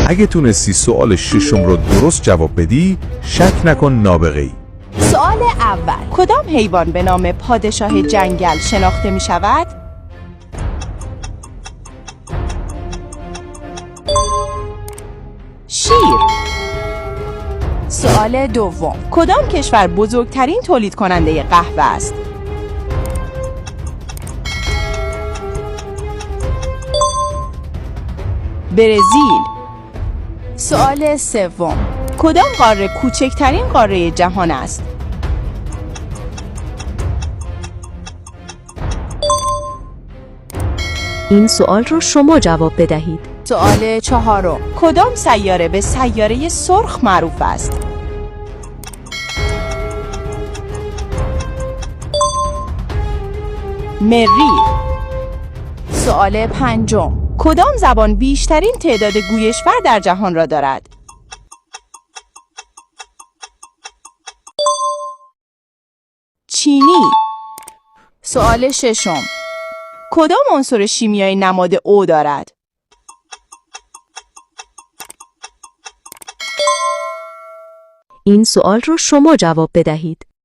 اگه تونستی سوال ششم رو درست جواب بدی، شک نکن نابغه‌ای. سوال اول، کدام حیوان به نام پادشاه جنگل شناخته می شود؟ شیر. سوال دوم، کدام کشور بزرگترین تولید کننده قهوه است؟ برزیل. سوال سوم، کدام قاره کوچکترین قاره جهان است؟ این سوال رو شما جواب بدهید. سوال چهارم، کدام سیاره به سیاره سرخ معروف است؟ مریخ. سوال پنجم، کدام زبان بیشترین تعداد گویشور در جهان را دارد؟ چینی. سوال ششم، کدام عنصر شیمیایی نماد O دارد؟ این سوال رو شما جواب بدهید.